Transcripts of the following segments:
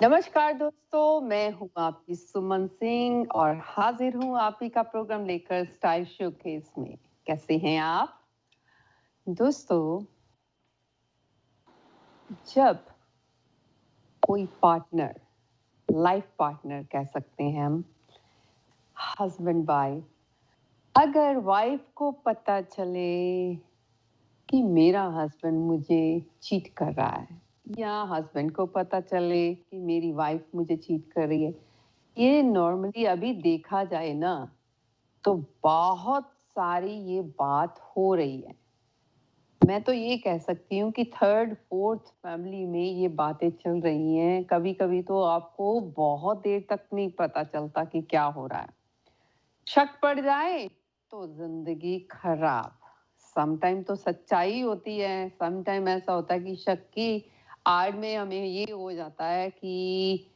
नमस्कार दोस्तों, मैं हूँ आपकी सुमन सिंह और हाजिर हूँ आप ही का प्रोग्राम लेकर स्टाइल शोकेस में। कैसे हैं आप? दोस्तों, जब कोई पार्टनर, लाइफ पार्टनर कह सकते हैं हम, हस्बैंड वाइफ, अगर वाइफ को पता चले कि मेरा हस्बैंड मुझे चीट कर रहा है या हस्बैंड को पता चले कि मेरी वाइफ मुझे चीट कर रही है, ये नॉर्मली अभी देखा जाए ना तो बहुत सारी ये बात हो रही है। मैं तो ये कह सकती हूँ कि थर्ड फोर्थ फैमिली में ये बातें चल रही हैं। कभी कभी तो आपको बहुत देर तक नहीं पता चलता कि क्या हो रहा है। शक पड़ जाए तो जिंदगी खराब। समटाइम तो सच्चाई होती है, समटाइम ऐसा होता है कि शक की आड़ में हमें ये हो जाता है कि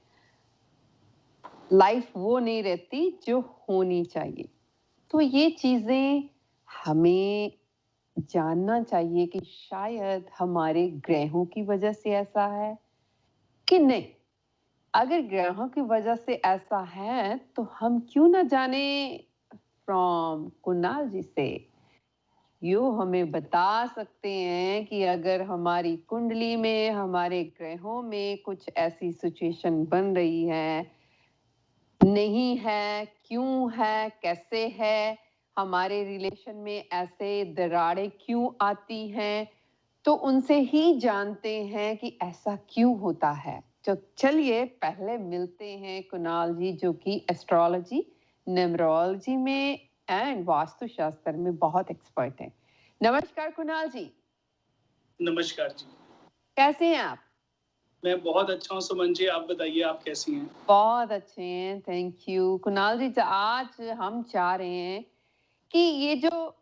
लाइफ वो नहीं रहती जो होनी चाहिए। तो ये चीजें हमें जानना चाहिए कि शायद हमारे ग्रहों की वजह से ऐसा है कि नहीं। अगर ग्रहों की वजह से ऐसा है तो हम क्यों ना जाने फ्रॉम कुणाल जी से। यो हमें बता सकते हैं कि अगर हमारी कुंडली में, हमारे ग्रहों में कुछ ऐसी सिचुएशन बन रही है, नहीं है, क्यों है, कैसे है, हमारे रिलेशन में ऐसे दरारें क्यों आती हैं, तो उनसे ही जानते हैं कि ऐसा क्यों होता है। तो चलिए पहले मिलते हैं कुणाल जी, जो कि एस्ट्रोलॉजी, न्यूमरोलॉजी में एंड वास्तुशास्त्र में बहुत एक्सपर्ट हैं। नमस्कार कुणाल जी। नमस्कार जी। कैसे हैं आप? मैं बहुत अच्छा हूँ सुमन जी, आप बताइए आप कैसी हैं? बहुत अच्छे हैं, थैंक यू। कुणाल जी, आज हम चाह रहे हैं कि ये जो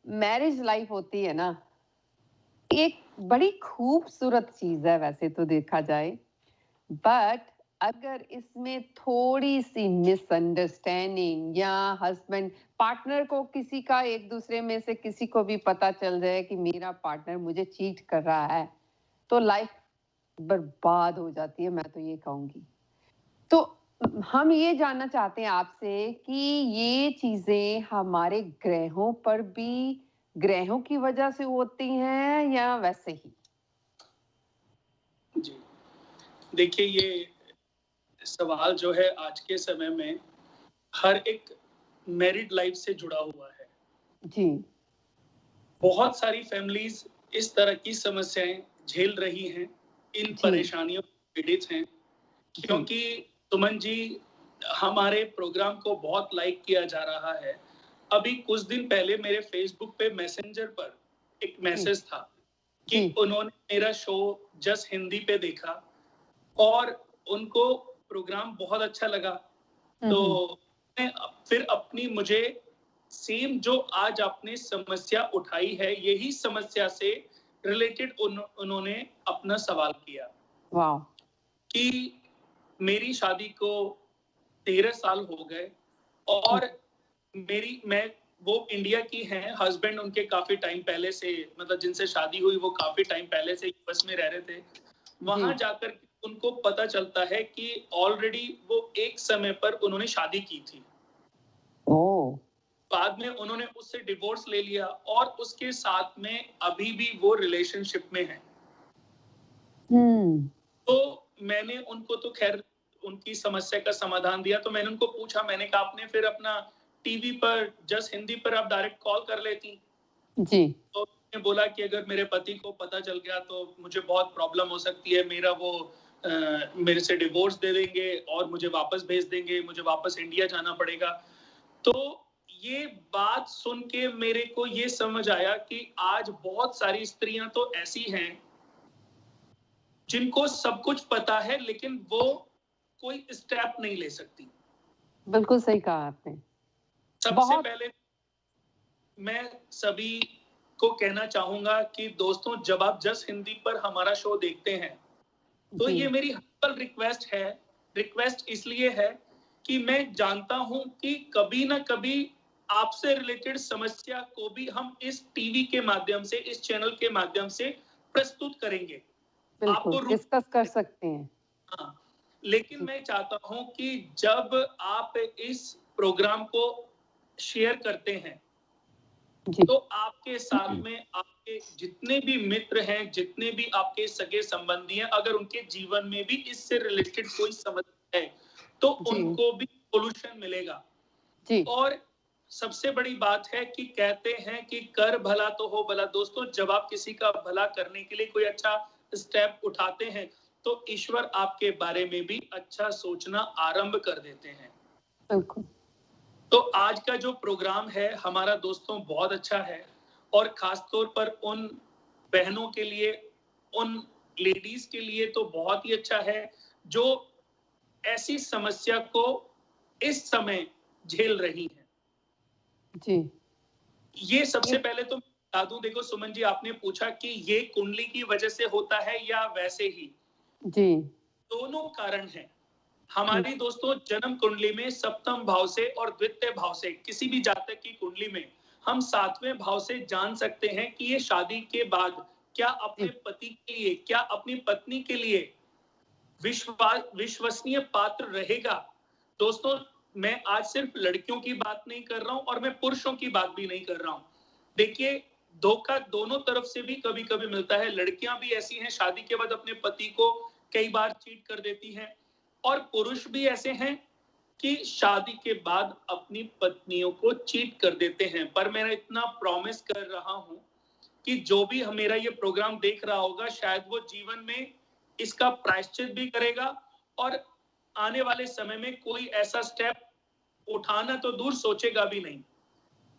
मैरिज लाइफ होती है ना, एक बड़ी खूबसूरत चीज है वैसे तो देखा जाए, बट अगर इसमें थोड़ी सी मिसअंडरस्टैंडिंग या हस्बैंड पार्टनर को, किसी का, एक दूसरे में से किसी को भी पता चल जाए कि मेरा पार्टनर मुझे चीट कर रहा है, तो लाइफ बर्बाद हो जाती है, मैं तो ये कहूंगी। तो हम ये जानना चाहते हैं आपसे कि ये चीजें हमारे ग्रहों पर भी, ग्रहों की वजह से होती हैं या वैसे ही? जी। देखिए ये सवाल जो है आज के समय में हर एक मैरिड लाइफ से जुड़ा हुआ है। जी। बहुत सारी फैमिलीज़ इस तरह की समस्याएँ झेल रही हैं, इन जी। परेशानियों से पीड़ित हैं, जी। क्योंकि सुमन जी, हमारे प्रोग्राम को बहुत लाइक किया जा रहा है। अभी कुछ दिन पहले मेरे फ़ेसबुक पे मैसेंजर पर एक जी। मैसेज था कि जी। उन्होंने मेरा शो जस्ट हिंदी पे देखा और उनको प्रोग्राम बहुत अच्छा लगा। तो हम्म। मैं फिर अपनी मुझे सेम जो आज आपने समस्या उठाई है, यही समस्या से रिलेटेड उन्होंने अपना सवाल किया वाह। कि मेरी शादी को 13 साल हो गए और मैं वो इंडिया की हैं, हस्बैंड उनके काफ़ी टाइम पहले से, मतलब जिनसे शादी हुई वो काफ़ी टाइम पहले से यूएस में रह रहे थे। जी। वहाँ जाकर उनको पता चलता है कि ऑलरेडी वो एक समय पर उन्होंने शादी की थी। ओ। बाद में उन्होंने उससे डिवोर्स ले लिया और उसके साथ में अभी भी वो रिलेशनशिप में हैं। हम्म। तो मैंने उनको तो खैर उनकी समस्या का समाधान दिया, तो मैंने उनको पूछा, मैंने कहा आपने फिर अपना टीवी पर जस्ट हिंदी पर आप डायरेक्ट कॉल कर लेती। जी। तो उन्होंने बोला कि अगर मेरे पति को पता चल गया तो मुझे बहुत प्रॉब्लम हो सकती है, मेरा वो मेरे से डिवोर्स दे देंगे और मुझे वापस भेज देंगे, मुझे वापस इंडिया जाना पड़ेगा। तो ये बात सुन के मेरे को ये समझ आया कि आज बहुत सारी स्त्रियां तो ऐसी हैं जिनको सब कुछ पता है, लेकिन वो कोई स्टेप नहीं ले सकती। बिल्कुल सही कहा आपने। सबसे बहुत। पहले मैं सभी को कहना चाहूंगा कि दोस्तों, जब आप जस्ट हिंदी पर हमारा शो देखते हैं, तो जी। ये मेरी हम्बल रिक्वेस्ट है। रिक्वेस्ट इसलिए है कि मैं जानता हूं कि कभी ना कभी आपसे रिलेटेड समस्या को भी हम इस टीवी के माध्यम से, इस चैनल के माध्यम से प्रस्तुत करेंगे। बिल्कुल आपको डिस्कस कर सकते हैं। हाँ, लेकिन मैं चाहता हूं कि जब आप इस प्रोग्राम को शेयर करते हैं तो आपके साथ में आपके जितने भी मित्र हैं, जितने भी आपके सगे संबंधी हैं, अगर उनके जीवन में भी इससे रिलेटेड कोई समस्या है तो उनको भी सॉल्यूशन मिलेगा। और सबसे बड़ी बात है कि कहते हैं कि कर भला तो हो भला। दोस्तों, जब आप किसी का भला करने के लिए कोई अच्छा स्टेप उठाते हैं तो ईश्वर आपके बारे में भी अच्छा सोचना आरंभ कर देते हैं। बिल्कुल। तो आज का जो प्रोग्राम है हमारा दोस्तों बहुत अच्छा है, और खासतौर पर उन बहनों के लिए, उन लेडीज के लिए तो बहुत ही अच्छा है जो ऐसी समस्या को इस समय झेल रही हैं। जी। ये सबसे पहले तो बता दूं, देखो सुमन जी, आपने पूछा कि ये कुंडली की वजह से होता है या वैसे ही। जी। दोनों कारण हैं। हमारी दोस्तों जन्म कुंडली में सप्तम भाव से और द्वितीय भाव से, किसी भी जातक की कुंडली में हम 7वें भाव से जान सकते हैं कि ये शादी के बाद क्या अपने पति के लिए, क्या अपनी पत्नी के लिए विश्वसनीय पात्र रहेगा। दोस्तों, मैं आज सिर्फ लड़कियों की बात नहीं कर रहा हूं और मैं पुरुषों की बात भी नहीं कर रहा हूं। देखिए, धोखा दोनों तरफ से भी कभी कभी मिलता है। लड़कियां भी ऐसी हैं, शादी के बाद अपने पति को कई बार चीट कर देती हैं, और पुरुष भी ऐसे हैं कि शादी के बाद अपनी पत्नियों को चीट कर देते हैं। पर मैं इतना प्रॉमिस कर रहा हूं कि जो भी मेरा ये प्रोग्राम देख रहा होगा, शायद वो जीवन में इसका प्रायश्चित भी करेगा, और आने वाले समय में कोई ऐसा स्टेप उठाना तो दूर सोचेगा भी नहीं।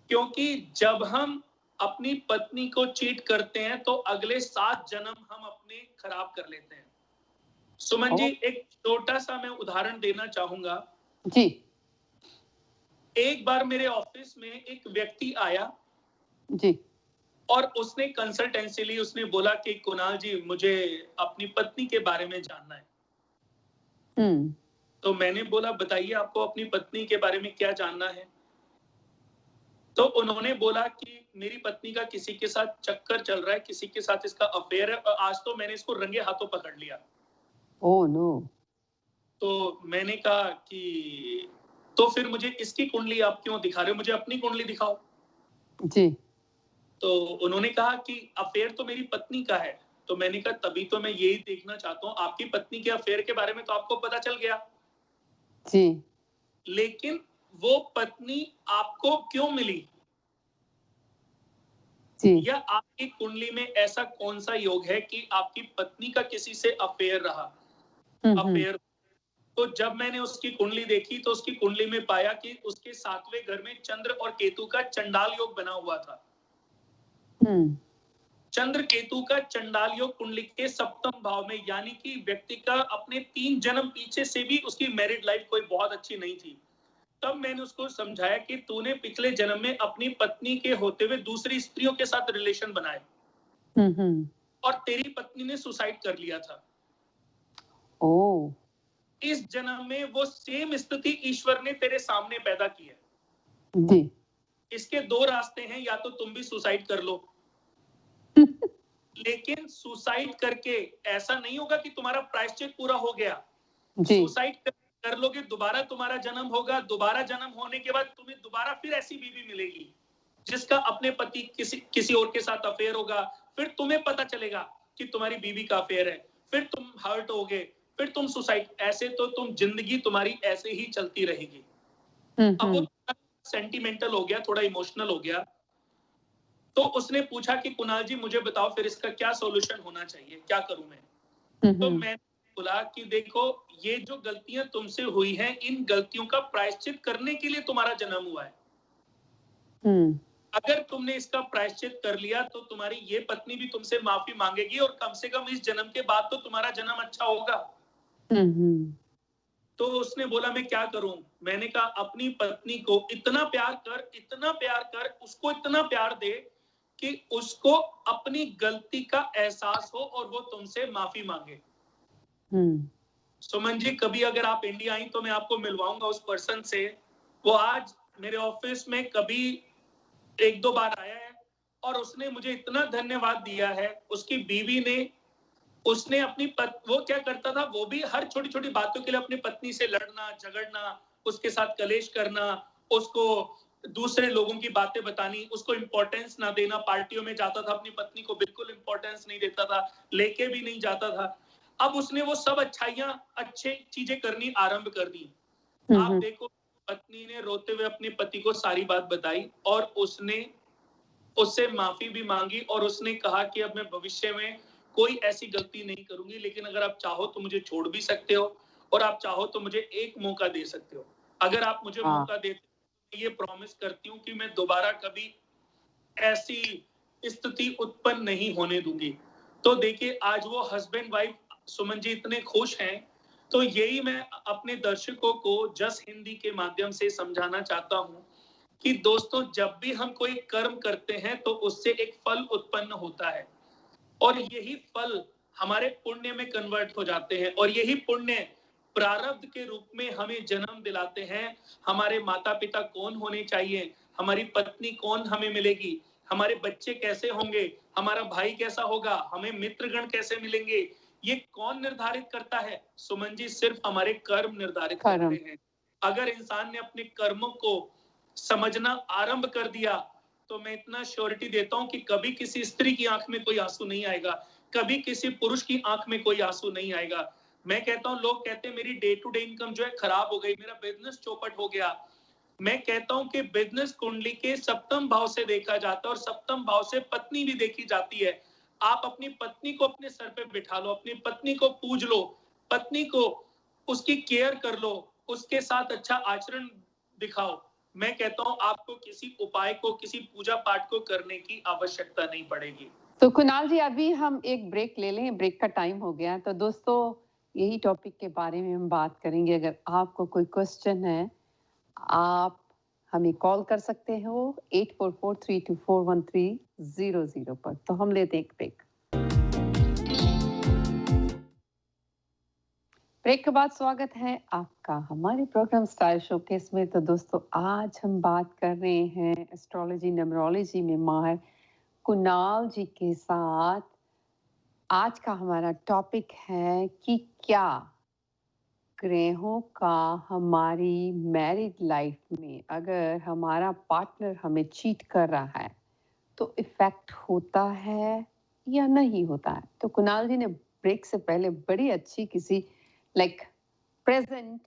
क्योंकि जब हम अपनी पत्नी को चीट करते हैं तो अगले 7 जन्म हम अपने खराब कर लेते हैं। सुमन जी, एक छोटा सा मैं उदाहरण देना चाहूंगा। जी। एक बार मेरे ऑफिस में एक व्यक्ति आया जी। और उसने कंसल्टेंसी ली। उसने बोला कि कुणाल जी, मुझे अपनी पत्नी के बारे में जानना है। तो मैंने बोला, बताइए आपको अपनी पत्नी के बारे में क्या जानना है। तो उन्होंने बोला कि मेरी पत्नी का किसी के साथ चक्कर चल रहा है, किसी के साथ इसका अफेयर है, और आज तो मैंने इसको रंगे हाथों पकड़ लिया। Oh no. तो मैंने कहा कि तो फिर मुझे इसकी कुंडली आप क्यों दिखा रहे हो, मुझे अपनी कुंडली दिखाओ। जी। तो उन्होंने कहा कि अफेयर तो मेरी पत्नी का है। तो मैंने कहा, तभी तो मैं यही देखना चाहता हूँ, आपकी पत्नी के अफेयर के बारे में तो आपको पता चल गया जी, लेकिन वो पत्नी आपको क्यों मिली, जी। या आपकी कुंडली में ऐसा कौन सा योग है कि आपकी पत्नी का किसी से अफेयर रहा। अफेयर। तो जब मैंने उसकी कुंडली देखी तो उसकी कुंडली में पाया कि उसके 7वें घर में चंद्र और केतु का चंडाल योग बना हुआ था। चंद्र केतु का चंडाल योग कुंडली के 7वें भाव में, यानी कि व्यक्ति का अपने 3 जन्म पीछे से भी उसकी मैरिड लाइफ कोई बहुत अच्छी नहीं थी। तब मैंने उसको समझाया कि तूने पिछले जन्म में अपनी पत्नी के होते हुए दूसरी स्त्रियों के साथ रिलेशन बनाए, और तेरी पत्नी ने सुसाइड कर लिया था। ओह। इस जन्म में वो सेम स्थिति ईश्वर ने तेरे सामने पैदा की है। जी। इसके 2 रास्ते हैं, या तो तुम भी सुसाइड कर लो लेकिन सुसाइड करके ऐसा नहीं होगा कि तुम्हारा प्रायश्चित पूरा हो गया। सुसाइड कर लोगे, दोबारा तुम्हारा जन्म होगा, दोबारा जन्म होने के बाद तुम्हें दोबारा फिर ऐसी बीवी मिलेगी जिसका अपने पति किसी और के साथ अफेयर होगा। फिर तुम्हें पता चलेगा कि तुम्हारी बीवी का अफेयर है, फिर तुम हर्ट होगे, फिर तुम सुसाइड। ऐसे तो तुम जिंदगी तुम्हारी ऐसे ही चलती रहेगी। अब वो सेंटिमेंटल हो गया, थोड़ा इमोशनल हो गया। तो उसने पूछा कि कुणाल जी, मुझे बताओ फिर इसका क्या सॉल्यूशन होना चाहिए, क्या करूं मैं। तो मैंने बोला कि देखो, ये जो गलतियां तुमसे हुई हैं, इन गलतियों का प्रायश्चित करने के लिए तुम्हारा जन्म हुआ है। अगर तुमने इसका प्रायश्चित कर लिया तो तुम्हारी ये पत्नी भी तुमसे माफी मांगेगी, और कम से कम इस जन्म के बाद तो तुम्हारा जन्म अच्छा होगा। तो उसने बोला, मैं क्या करूं। मैंने कहा, अपनी पत्नी को इतना प्यार कर, इतना प्यार कर, उसको इतना प्यार दे कि उसको अपनी गलती का एहसास हो और वो तुमसे माफी मांगे। सुमन जी, कभी अगर आप इंडिया आई तो मैं आपको मिलवाऊंगा उस पर्सन से। वो आज मेरे ऑफिस में कभी 1-2 बार आया है, और उसने मुझे इतना धन्यवाद दिया है। उसकी बीवी ने उसने वो क्या करता था, वो भी हर छोटी छोटी बातों के लिए अपनी पत्नी से लड़ना झगड़ना, उसके साथ कलेश करना, उसको दूसरे लोगों की बातें बतानी, उसको इंपॉर्टेंस ना देना। पार्टियों में जाता था, अपनी पत्नी को बिल्कुल इंपॉर्टेंस नहीं देता था, लेके भी नहीं जाता था। अब उसने वो सब अच्छी चीजें करनी आरंभ कर दी। आप देखो, पत्नी ने रोते हुए अपने पति को सारी बात बताई और उसने उससे माफी भी मांगी और उसने कहा कि अब मैं भविष्य में कोई ऐसी गलती नहीं करूंगी, लेकिन अगर आप चाहो तो मुझे छोड़ भी सकते हो और आप चाहो तो मुझे एक मौका दे सकते हो। अगर आप मुझे मौका देते हो, ये प्रॉमिस करती हूँ कि मैं दोबारा कभी ऐसी स्थिति उत्पन्न नहीं होने दूंगी। तो देखिए, आज वो हस्बैंड वाइफ सुमन जी इतने खुश हैं। तो यही मैं अपने दर्शकों को जस हिंदी के माध्यम से समझाना चाहता हूँ कि दोस्तों, जब भी हम कोई कर्म करते हैं तो उससे एक फल उत्पन्न होता है और यही फल हमारे पुण्य में कन्वर्ट हो जाते हैं और यही पुण्य प्रारब्ध के रूप में हमें जन्म दिलाते हैं। हमारे माता पिता कौन होने चाहिए, हमारी पत्नी कौन हमें मिलेगी, हमारे बच्चे कैसे होंगे, हमारा भाई कैसा होगा, हमें मित्रगण कैसे मिलेंगे, ये कौन निर्धारित करता है? सुमन जी, सिर्फ हमारे कर्म निर्धारित करते हैं। अगर इंसान ने अपने कर्मों को समझना आरंभ कर दिया तो मैं इतना श्योरिटी देता हूं कि कभी किसी स्त्री की आंख में कोई आंसू नहीं आएगा, कभी किसी पुरुष की आंख में कोई आंसू नहीं आएगा। मैं कहता हूं, लोग कहते हैं मेरी डे टू डे इनकम जो है खराब हो गई, मेरा बिजनेस चौपट हो गया। मैं कहता हूं कि बिजनेस कुंडली के सप्तम भाव से देखा जाता है और सप्तम भाव से पत्नी भी देखी जाती है। आप अपनी पत्नी को अपने सर पे बिठा लो, अपनी पत्नी को पूज लो, पत्नी को उसकी केयर कर लो, उसके साथ अच्छा आचरण दिखाओ। मैं कहता हूं आपको किसी उपाय को, किसी पूजा पाठ को करने की आवश्यकता नहीं पड़ेगी। तो कुणाल जी, अभी हम एक ब्रेक ले लें, ब्रेक का टाइम हो गया। तो दोस्तों, यही टॉपिक के बारे में हम बात करेंगे। अगर आपको कोई क्वेश्चन है, आप हमें कॉल कर सकते हो 8443241300 पर। तो हम लेते हैं एक ब्रेक। ब्रेक के बाद स्वागत है आपका हमारे प्रोग्राम स्टाइल शोकेस में। तो दोस्तों, आज हम बात कर रहे हैं एस्ट्रोलॉजी न्यूमरोलॉजी में माहिर कुणाल जी के साथ। आज का हमारा टॉपिक है कि क्या ग्रहों का हमारी मैरिड लाइफ में, अगर हमारा पार्टनर हमें चीट कर रहा है तो इफेक्ट होता है या नहीं होता है। तो कुणाल जी ने ब्रेक से पहले बड़ी अच्छी किसी प्रेजेंट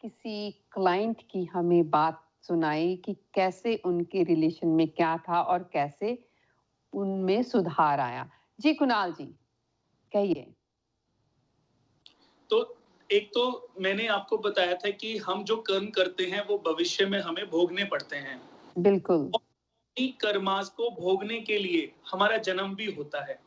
किसी क्लाइंट की हमें बात सुनाई कि कैसे उनके रिलेशन में क्या था और कैसे उनमें सुधार आया। जी कुणाल जी, कहिए। तो एक तो मैंने आपको बताया था कि हम जो कर्म करते हैं वो भविष्य में हमें भोगने पड़ते हैं। बिल्कुल। कर्मास को भोगने के लिए हमारा जन्म भी होता है।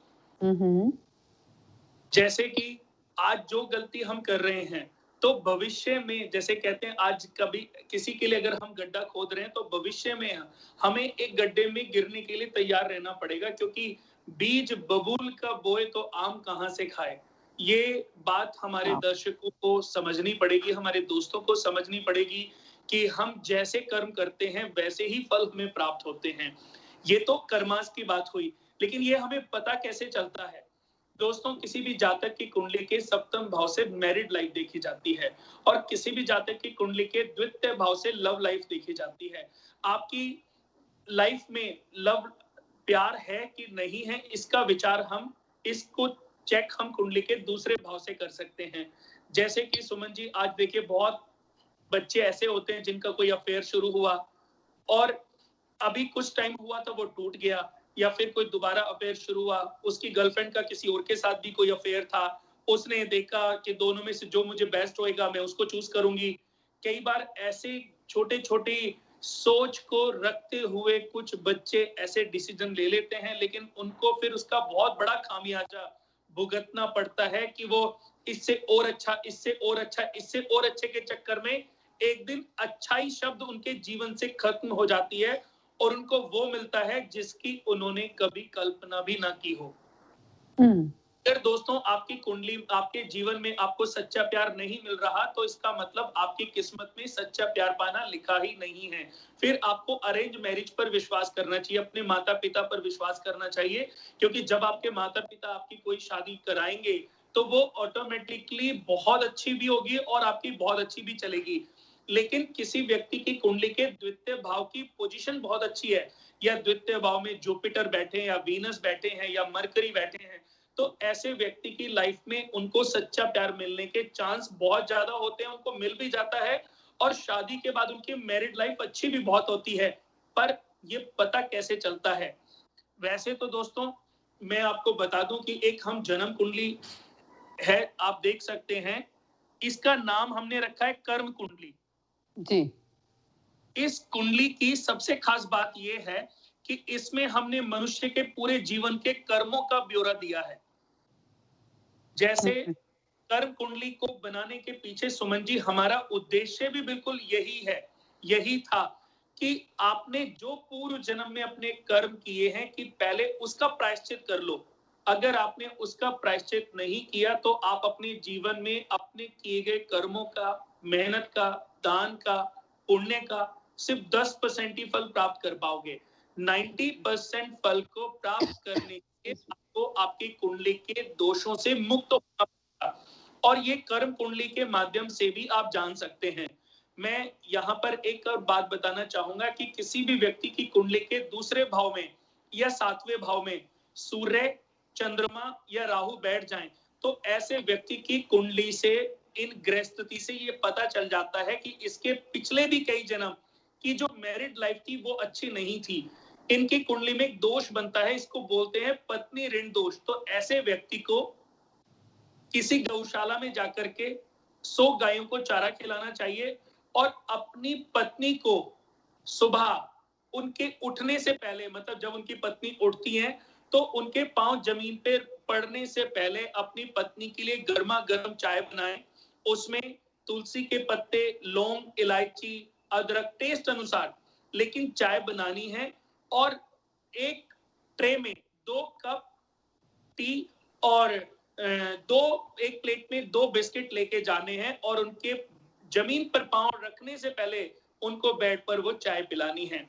जैसे कि आज जो गलती हम कर रहे हैं तो भविष्य में, जैसे कहते हैं, आज कभी किसी के लिए अगर हम गड्ढा खोद रहे हैं तो भविष्य में हमें एक गड्ढे में गिरने के लिए तैयार रहना पड़ेगा, क्योंकि बीज बबूल का बोए तो आम कहां से खाए। ये बात हमारे दर्शकों को समझनी पड़ेगी, हमारे दोस्तों को समझनी पड़ेगी कि हम जैसे कर्म करते हैं वैसे ही फल हमें प्राप्त होते हैं। ये तो कर्मास की बात हुई, लेकिन ये हमें पता कैसे चलता है? दोस्तों, किसी भी जातक की कुंडली के सप्तम भाव से मैरिड लाइफ देखी जाती है और किसी भी जातक की कुंडली के द्वितीय भाव से लव लाइफ देखी जाती है। आपकी लाइफ में लव प्यार है कि नहीं है, इसका विचार इसको चेक हम कुंडली के दूसरे भाव से कर सकते हैं। जैसे कि सुमन जी, आज देखिए, बहुत बच्चे ऐसे होते हैं जिनका कोई अफेयर शुरू हुआ और अभी कुछ टाइम हुआ था वो टूट गया, या फिर कोई दोबारा अफेयर शुरू हुआ, उसकी गर्लफ्रेंड का किसी और के साथ भी कोई अफेयर था, उसने देखा कि दोनों में से जो मुझे बेस्ट होएगा मैं उसको चूज करूंगी। कई बार ऐसे छोटे छोटे सोच को रखते हुए कुछ बच्चे ऐसे डिसीजन ले लेते हैं, लेकिन उनको फिर उसका बहुत बड़ा खामियाजा भुगतना पड़ता है कि वो इससे और अच्छा, इससे और अच्छा, इससे और अच्छे के चक्कर में एक दिन अच्छाई शब्द उनके जीवन से खत्म हो जाती है और उनको वो मिलता है जिसकी उन्होंने कभी कल्पना भी ना की हो। अगर दोस्तों आपकी कुंडली, आपके जीवन में आपको सच्चा प्यार नहीं मिल रहा, तो इसका मतलब आपकी किस्मत में सच्चा प्यार पाना लिखा ही नहीं है। फिर आपको अरेंज मैरिज पर विश्वास करना चाहिए, अपने माता पिता पर विश्वास करना चाहिए, क्योंकि जब आपके माता पिता आपकी कोई शादी कराएंगे तो वो ऑटोमेटिकली बहुत अच्छी भी होगी और आपकी बहुत अच्छी भी चलेगी। लेकिन किसी व्यक्ति की कुंडली के द्वितीय भाव की पोजीशन बहुत अच्छी है, या द्वितीय भाव में जुपिटर बैठे हैं, या वीनस बैठे हैं, या मरकरी बैठे हैं, तो ऐसे व्यक्ति की लाइफ में उनको सच्चा प्यार मिलने के चांस बहुत ज्यादा होते हैं, उनको मिल भी जाता है, और शादी के बाद उनकी मैरिड लाइफ अच्छी भी बहुत होती है। पर ये पता कैसे चलता है? वैसे तो दोस्तों मैं आपको बता दूं कि एक हम जन्म कुंडली है, आप देख सकते हैं, इसका नाम हमने रखा है कर्म कुंडली जी। इस कुंडली की सबसे खास बात यह है कि इसमें हमने मनुष्य के पूरे जीवन के कर्मों का ब्यौरा दिया है। जैसे कर्म कुंडली को बनाने के पीछे सुमन जी हमारा उद्देश्य भी बिल्कुल यही था कि आपने जो पूर्व जन्म में अपने कर्म किए हैं कि पहले उसका प्रायश्चित कर लो। अगर आपने उसका प्रायश्चित नहीं किया तो आप अपने जीवन में अपने किए गए कर्मों का, मेहनत का, दान का, पुण्य का सिर्फ 10% ही फल प्राप्त कर पाओगे। 90% फल को प्राप्त करने के आपको आपकी कुंडली के दोषों से मुक्त होना पड़ेगा, और ये कर्म कुंडली के माध्यम से भी आप जान सकते हैं। मैं यहाँ पर एक और बात बताना चाहूंगा कि किसी भी व्यक्ति की कुंडली के दूसरे भाव में या 7वें भाव में सूर्य, चंद्रमा या राहु बैठ जाएं, तो ऐसे व्यक्ति की कुंडली से, इन ग्रह स्थिति से ये पता चल जाता है कि इसके पिछले भी कई जन्म की जो मैरिड लाइफ थी वो अच्छी नहीं थी। इनकी कुंडली में एक दोष बनता है, इसको बोलते हैं पत्नी ऋण दोष। तो ऐसे व्यक्ति को किसी गौशाला में जाकर के 100 गायों को चारा खिलाना चाहिए, और अपनी पत्नी को सुबह उनके उठने से पहले, मतलब जब उनकी पत्नी उठती हैं तो उनके पांव जमीन पे पड़ने से पहले अपनी पत्नी के लिए गर्मा गर्म चाय बनाएं। उसमें तुलसी के पत्ते, लौंग, इलायची, अदरक टेस्ट अनुसार, लेकिन चाय बनानी है, और एक ट्रे में 2 कप टी और एक प्लेट में 2 बिस्किट लेके जाने हैं, और उनके जमीन पर पांव रखने से पहले उनको बेड पर वो चाय पिलानी है।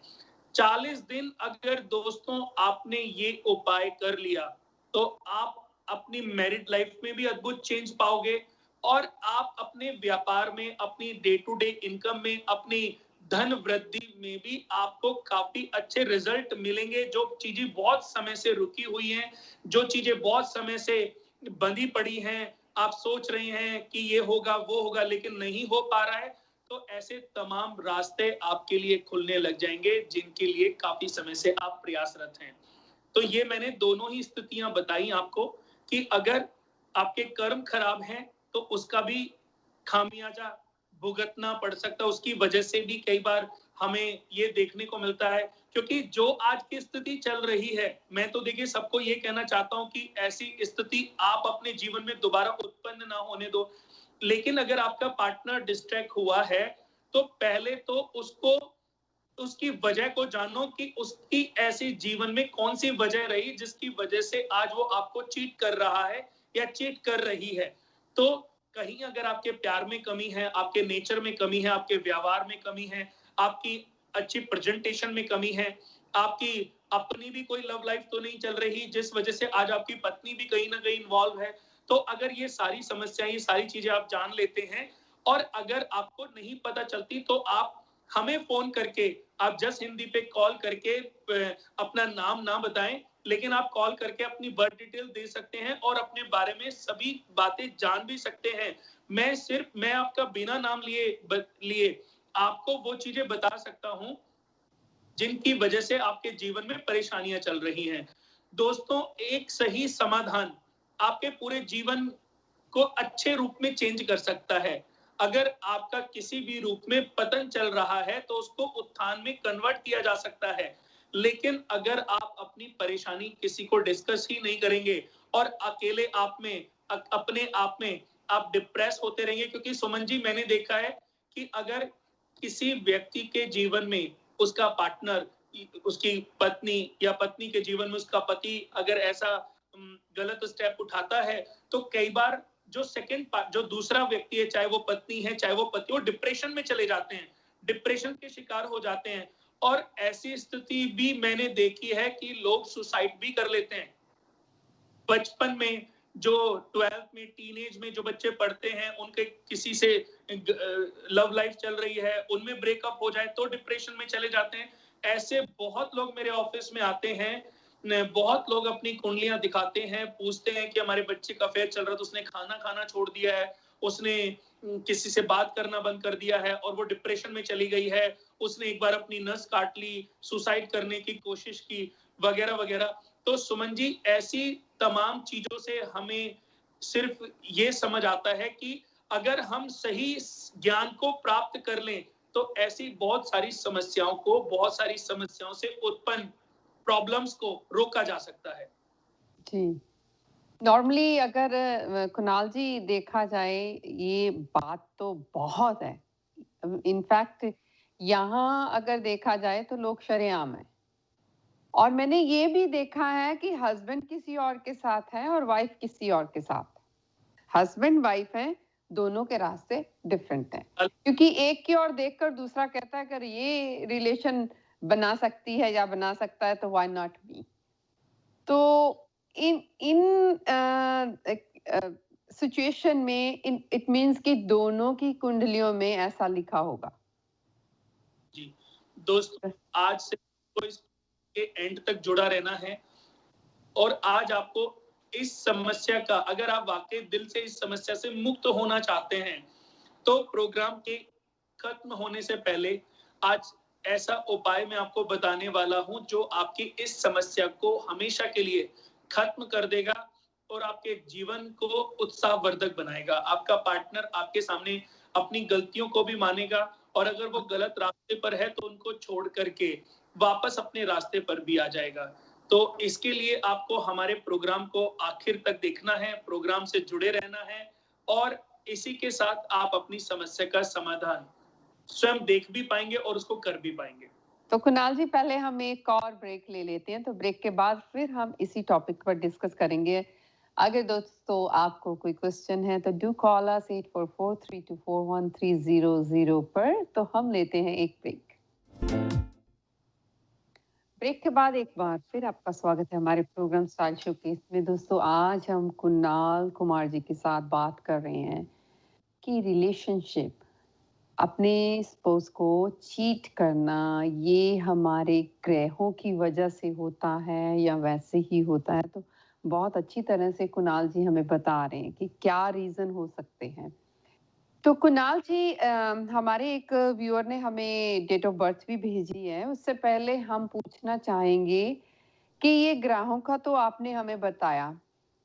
40 दिन अगर दोस्तों आपने ये उपाय कर लिया तो आप अपनी मैरिड लाइफ में भी अद्भुत चेंज पाओगे, और आप अपने व्यापार में, अपनी डे टू डे इनकम में, अपनी धन वृद्धि में भी आपको काफी अच्छे रिजल्ट मिलेंगे। जो चीजें बहुत समय से रुकी हुई हैं, जो चीजें बहुत समय से बंधी पड़ी हैं, आप सोच रहे हैं कि ये होगा वो होगा लेकिन नहीं हो पा रहा है, तो ऐसे तमाम रास्ते आपके लिए खुलने लग जाएंगे जिनके लिए काफी समय से आप प्रयासरत हैं। तो ये मैंने दोनों ही स्थितियां बताई आपको कि अगर आपके कर्म खराब हैं तो उसका भी खामियाजा भुगतना पड़ सकता है। उसकी वजह से भी कई बार हमें ये देखने को मिलता है, क्योंकि जो आज की स्थिति चल रही है, मैं तो देखिए सबको ये कहना चाहता हूं कि ऐसी स्थिति आप अपने जीवन में दोबारा उत्पन्न ना होने दो। लेकिन अगर आपका पार्टनर डिस्ट्रैक्ट हुआ है तो पहले तो उसको, उसकी वजह को जानो कि उसकी ऐसी जीवन में कौन सी वजह रही जिसकी वजह से आज वो आपको चीट कर रहा है या चीट कर रही है। तो कहीं अगर आपके प्यार में कमी है, आपके नेचर में कमी है, आपके व्यवहार में कमी है, आपकी अच्छी प्रेजेंटेशन में कमी है, आपकी अपनी भी कोई लव लाइफ तो नहीं चल रही जिस वजह से आज आपकी पत्नी भी कहीं ना कहीं इन्वॉल्व है, तो अगर ये सारी समस्याएं, ये सारी चीजें आप जान लेते हैं और अगर आपको नहीं पता चलती तो आप हमें फोन करके, आप जस्ट हिंदी पे कॉल करके अपना नाम ना बताएं, लेकिन आप कॉल करके अपनी बर्थ डिटेल दे सकते हैं और अपने बारे में सभी बातें जान भी सकते हैं। मैं आपका बिना नाम लिए आपको वो चीजें बता सकता हूं जिनकी वजह से आपके जीवन में परेशानियां चल रही हैं। दोस्तों, एक सही समाधान आपके पूरे जीवन को अच्छे रूप में चेंज कर सकता है। अगर आपका किसी भी रूप में पतन चल रहा है तो उसको उत्थान में कन्वर्ट किया जा सकता है। लेकिन अगर आप अपनी परेशानी किसी को डिस्कस ही नहीं करेंगे और अकेले आप में, अपने आप में आप डिप्रेस होते रहेंगे, क्योंकि सुमन जी मैंने देखा है कि अगर किसी व्यक्ति के जीवन में उसका पार्टनर, उसकी पत्नी या पत्नी के जीवन में उसका पति अगर ऐसा गलत स्टेप उठाता है, तो कई बार जो सेकंड पार्ट, जो दूसरा व्यक्ति है, चाहे वो पत्नी है, चाहे वो पति, वो डिप्रेशन में चले जाते हैं, डिप्रेशन के शिकार हो जाते हैं। और ऐसी स्थिति भी मैंने देखी है कि लोग सुसाइड भी कर लेते हैं। बचपन में जो 12th में, टीनेज में जो बच्चे पढ़ते हैं, उनके किसी से लव लाइफ चल रही है, उनमें ब्रेकअप हो जाए तो डिप्रेशन में चले जाते हैं। ऐसे बहुत लोग मेरे ऑफिस में आते हैं, बहुत लोग अपनी कुंडलियां दिखाते हैं, पूछते हैं कि हमारे बच्चे का अफेयर चल रहा था, उसने खाना खाना छोड़ दिया है, उसने किसी से बात करना बंद कर दिया है और वो डिप्रेशन में चली गई है, उसने एक बार अपनी नस काट ली, सुसाइड करने की कोशिश की, वगैरह वगैरह। तो सुमन जी, ऐसी तमाम चीजों से हमें सिर्फ ये समझ आता है कि अगर हम सही ज्ञान को प्राप्त कर लें तो ऐसी बहुत सारी समस्याओं से उत्पन्न प्रॉब्लम्स को रोका जा सकता है। जी। नॉर्मली अगर कुणाल जी देखा जाए, ये बात तो बहुत है। इनफैक्ट यहाँ अगर देखा जाए तो लोग शरेआम है। और मैंने ये भी देखा है कि हस्बैंड किसी और के साथ है और वाइफ किसी और के साथ। हस्बैंड वाइफ हैं, दोनों के रास्ते डिफरेंट हैं, क्योंकि एक की ओर देखकर दूसरा कहता है अगर ये रिलेशन बना सकती है या बना सकता है तो व्हाई नॉट मी। तो इन इन सिचुएशन में इट मींस कि दोनों की कुंडलियों में ऐसा लिखा होगा। जी दोस्तों, आज से तो इसके एंड तक जुड़ा रहना है। और आज आपको इस समस्या का, अगर आप वाकई दिल से इस समस्या से मुक्त होना चाहते हैं, तो प्रोग्राम के खत्म होने से पहले आज ऐसा उपाय मैं आपको बताने वाला हूं जो आपकी इस समस्या को हमेशा के लिए खत्म कर देगा और आपके जीवन को उत्साहवर्धक बनाएगा। आपका पार्टनर आपके सामने अपनी गलतियों को भी मानेगा और अगर वो गलत रास्ते पर है तो उनको छोड़ करके वापस अपने रास्ते पर भी आ जाएगा। तो इसके लिए आपको हमारे प्रोग्राम को आखिर तक देखना है, प्रोग्राम से जुड़े रहना है और इसी के साथ आप अपनी समस्या का समाधान स्वयं देख भी पाएंगे और उसको कर भी पाएंगे। तो कुणाल जी, पहले हम एक और ब्रेक ले लेते हैं, तो ब्रेक के बाद फिर हम इसी टॉपिक पर डिस्कस करेंगे। अगर दोस्तों आपको कोई क्वेश्चन है तो डू कॉल अस 8443241300 पर। तो हम लेते हैं एक ब्रेक। ब्रेक के बाद एक बार फिर आपका स्वागत है हमारे प्रोग्राम स्टाइल शोकेस में। दोस्तों, आज हम कुणाल कुमार जी के साथ बात कर रहे हैं कि रिलेशनशिप, अपने स्पाउस को चीट करना, ये हमारे ग्रहों की वजह से होता है या वैसे ही होता है। तो बहुत अच्छी तरह से कुणाल जी हमें बता रहे हैं कि क्या रीजन हो सकते हैं। तो कुणाल जी, हमारे एक व्यूअर ने हमें डेट ऑफ बर्थ भी भेजी है। उससे पहले हम पूछना चाहेंगे कि ये ग्रहों का तो आपने हमें बताया,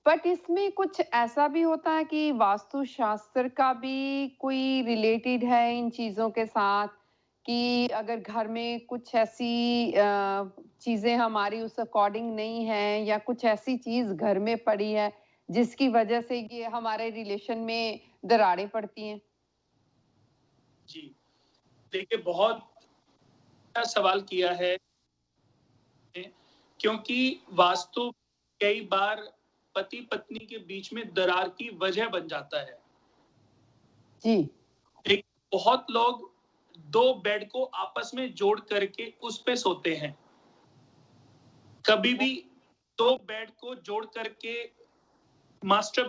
बट इसमें कुछ ऐसा भी होता है कि वास्तुशास्त्र का भी कोई रिलेटेड है इन चीजों के साथ, कि अगर घर में कुछ ऐसी चीजें हमारी उस अकॉर्डिंग नहीं है या कुछ ऐसी चीज घर में पड़ी है जिसकी वजह से ये हमारे रिलेशन में दरारें पड़ती हैं। जी देखिए, बहुत अच्छा सवाल किया है, क्योंकि वास्तु कई बार पति पत्नी के बीच में दरार की वजह बन जाता है। जी। एक बहुत लोग दो बेड को आपस में जोड़ करके उस पे सोते हैं। कभी भी दो बेड को जोड़ करके मास्टर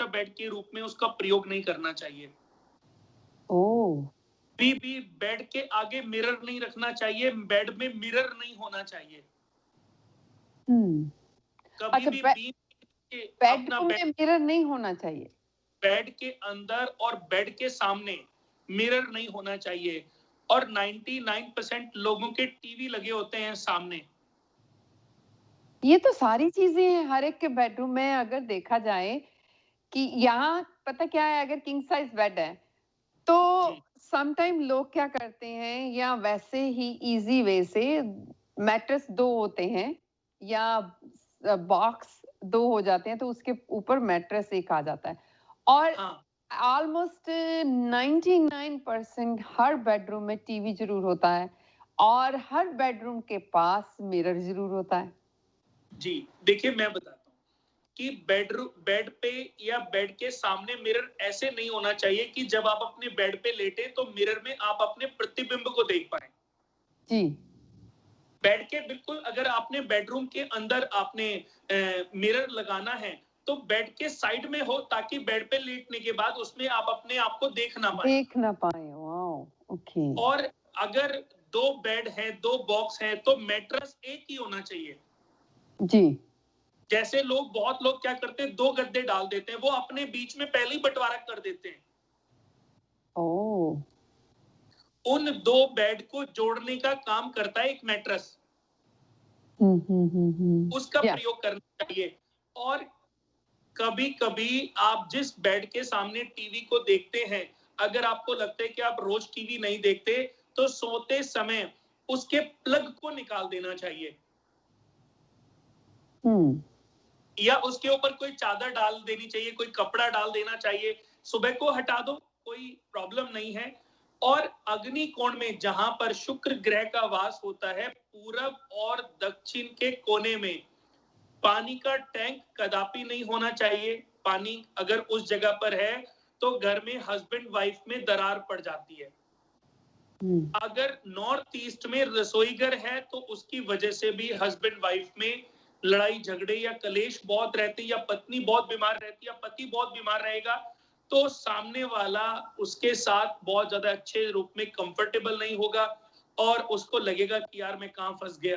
बेड के रूप में उसका प्रयोग नहीं करना चाहिए। ओह। भी बेड के आगे मिरर नहीं रखना चाहिए, बेड में मिरर नहीं होना चाहिए। कभी अच्छा, भी बेडरूम में मिरर नहीं होना चाहिए। बेड के अंदर और बेड के सामने मिरर नहीं होना चाहिए। और 99% लोगों के टीवी लगे होते हैं सामने। ये तो सारी चीजें हैं हर एक के बेडरूम में। अगर देखा जाए कि यहाँ पता क्या है, अगर किंग साइज बेड है तो समटाइम लोग क्या करते हैं, या वैसे ही इजी वे से मैट्रेस दो होते हैं या बॉक्स दो हो जाते हैं, तो उसके ऊपर मैट्रेस एक आ जाता है। और ऑलमोस्ट 99% हर बेडरूम में टीवी जरूर होता है और हर बेडरूम के पास मिरर जरूर होता है। जी देखिए, मैं बताता हूँ, कि बेड पे या बेड के सामने मिरर ऐसे नहीं होना चाहिए कि जब आप अपने बेड पे लेटे तो मिरर में आप अपने प्रतिबिंब को देख पाए जी। बेड के बिल्कुल अगर आपने बेडरूम के अंदर आपने मिरर लगाना है तो बेड के साइड में हो ताकि बेड पे लेटने के बाद उसमें आप अपने आप को देख ना पाए। Wow, okay. और अगर 2 बेड है, 2 बॉक्स है तो मैट्रेस एक ही होना चाहिए। जी। जैसे बहुत लोग क्या करते हैं 2 गद्दे डाल देते हैं, वो अपने बीच में पहले ही बंटवारा कर देते हैं। ओह! उन 2 बेड को जोड़ने का काम करता है एक मैट्रेस। उसका या प्रयोग करना चाहिए। और कभी-कभी आप जिस बेड के सामने टीवी को देखते हैं, अगर आपको लगता है कि आप रोज टीवी नहीं देखते, तो सोते समय उसके प्लग को निकाल देना चाहिए। या उसके ऊपर कोई चादर डाल देनी चाहिए, कोई कपड़ा डाल देना चाहिए। सुबह को हटा दो, कोई प्रॉब्लम नहीं है। और अग्नि कोण में जहां पर शुक्र ग्रह का वास होता है, पूरब और दक्षिण के कोने में पानी का टैंक कदापि नहीं होना चाहिए। पानी अगर उस जगह पर है तो घर में हस्बैंड वाइफ में दरार पड़ जाती है। अगर नॉर्थ ईस्ट में रसोई घर है तो उसकी वजह से भी हस्बैंड वाइफ में लड़ाई झगड़े या कलेश बहुत रहते, या पत्नी बहुत बीमार रहती, या पति बहुत बीमार रहेगा, तो सामने वाला उसके साथ बहुत ज्यादा अच्छे रूप में कंफर्टेबल नहीं होगा और उसको लगेगा कि यार मैं कहां फंस गया।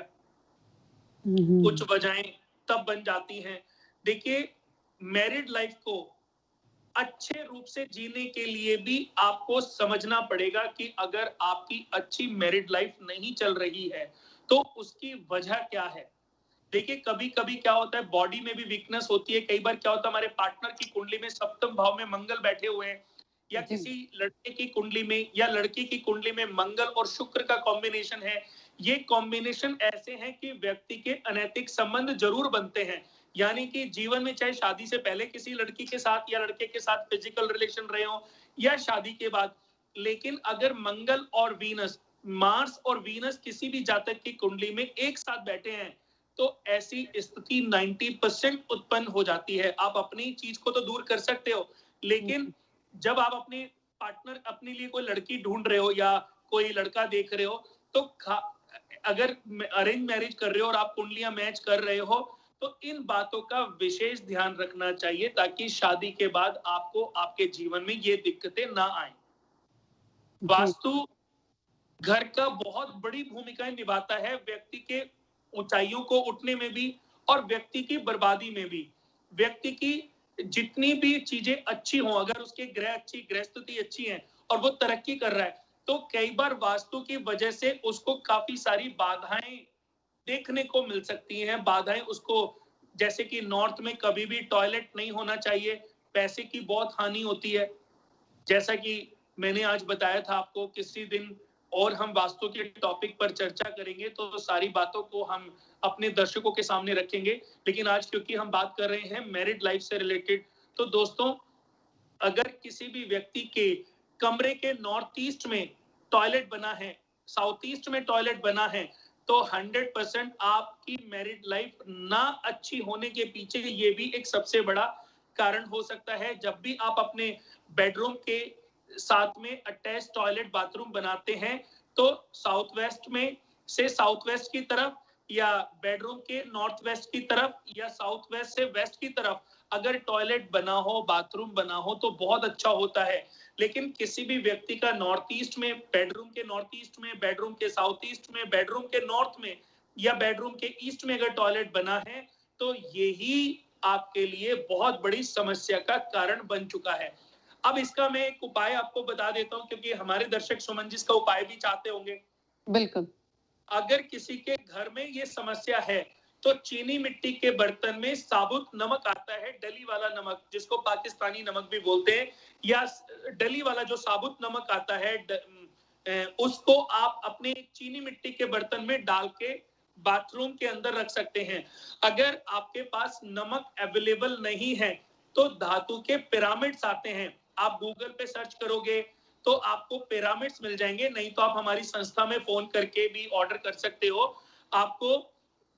कुछ वजहें तब बन जाती हैं। देखिए, मैरिड लाइफ को अच्छे रूप से जीने के लिए भी आपको समझना पड़ेगा कि अगर आपकी अच्छी मैरिड लाइफ नहीं चल रही है तो उसकी वजह क्या है। देखिए, कभी-कभी क्या होता है, बॉडी में भी वीकनेस होती है। कई बार क्या होता है, हमारे पार्टनर की कुंडली में सप्तम भाव में मंगल बैठे हुए हैं, या किसी लड़के की कुंडली में या लड़की की कुंडली में मंगल और शुक्र का कॉम्बिनेशन है। ये कॉम्बिनेशन ऐसे हैं कि व्यक्ति के अनैतिक संबंध जरूर बनते हैं। यानी कि जीवन में चाहे शादी से पहले किसी लड़की के साथ या लड़के के साथ फिजिकल रिलेशन रहे हो या शादी के बाद, लेकिन अगर मंगल और वीनस, मार्स और वीनस किसी भी जातक की कुंडली में एक साथ बैठे हैं तो ऐसी स्थिति 90% उत्पन्न हो जाती है। आप अपनी चीज को तो दूर कर सकते हो, लेकिन जब आप अपने पार्टनर, अपने लिए कोई लड़की ढूंढ रहे हो या कोई लड़का देख रहे हो, तो अगर अरेंज मैरिज कर रहे हो और आप कुंडलियां मैच कर रहे हो, तो इन बातों का विशेष ध्यान रखना चाहिए ताकि शादी के बाद आपको आपके जीवन में ये दिक्कतें ना आए। वास्तु घर का बहुत बड़ी भूमिका निभाता है, व्यक्ति के ऊंचाइयों को उठने में भी और व्यक्ति की बर्बादी में भी। व्यक्ति की जितनी भी चीजें अच्छी हों, अगर उसके ग्रह अच्छी, ग्रह स्थिति अच्छी है और वो तरक्की कर रहा है, तो कई बार वास्तु की वजह से उसको काफी सारी बाधाएं देखने को मिल सकती हैं। बाधाएं उसको, जैसे कि नॉर्थ में कभी भी टॉयलेट नहीं होना चाहिए, पैसे की बहुत हानि होती है। जैसा कि मैंने आज बताया था आपको, किसी दिन और हम वास्तु के टॉपिक पर चर्चा करेंगे तो सारी बातों को हम अपने दर्शकों के सामने रखेंगे। लेकिन आज क्योंकि हम बात कर रहे हैं मैरिड लाइफ से रिलेटेड, तो दोस्तों, अगर किसी भी व्यक्ति के कमरे के नॉर्थ ईस्ट में टॉयलेट बना है, साउथ ईस्ट में टॉयलेट बना है, तो 100% आपकी मैरिड लाइफ ना अच्छी होने के पीछे ये भी एक सबसे बड़ा कारण हो सकता है। जब भी आप अपने बेडरूम के साथ में अटैच टॉयलेट बाथरूम बनाते हैं, तो साउथ वेस्ट में से साउथ वेस्ट की तरफ, या बेडरूम के नॉर्थ वेस्ट की तरफ, या साउथ वेस्ट से वेस्ट की तरफ अगर टॉयलेट बना हो, बाथरूम बना हो, तो बहुत अच्छा होता है। लेकिन किसी भी व्यक्ति का नॉर्थ ईस्ट में, बेडरूम के नॉर्थ ईस्ट में, बेडरूम के साउथ ईस्ट में, बेडरूम के नॉर्थ में या बेडरूम के ईस्ट में अगर टॉयलेट बना है, तो यही आपके लिए बहुत बड़ी समस्या का कारण बन चुका है। अब इसका मैं एक उपाय आपको बता देता हूं, क्योंकि हमारे दर्शक सुमन जी इसका उपाय भी चाहते होंगे। बिल्कुल। अगर किसी के घर में ये समस्या है, तो चीनी मिट्टी के बर्तन में साबुत नमक आता है, डली वाला नमक, जिसको पाकिस्तानी नमक भी बोलते हैं, या डली वाला जो साबुत नमक आता है, उसको आप अपने चीनी मिट्टी के बर्तन में डाल के बाथरूम के अंदर रख सकते हैं। अगर आपके पास नमक अवेलेबल नहीं है, तो धातु के पिरामिड्स आते हैं, आप गूगल पे सर्च करोगे तो आपको पिरामिड्स मिल जाएंगे, नहीं तो आप हमारी संस्था में फोन करके भी ऑर्डर कर सकते हो। आपको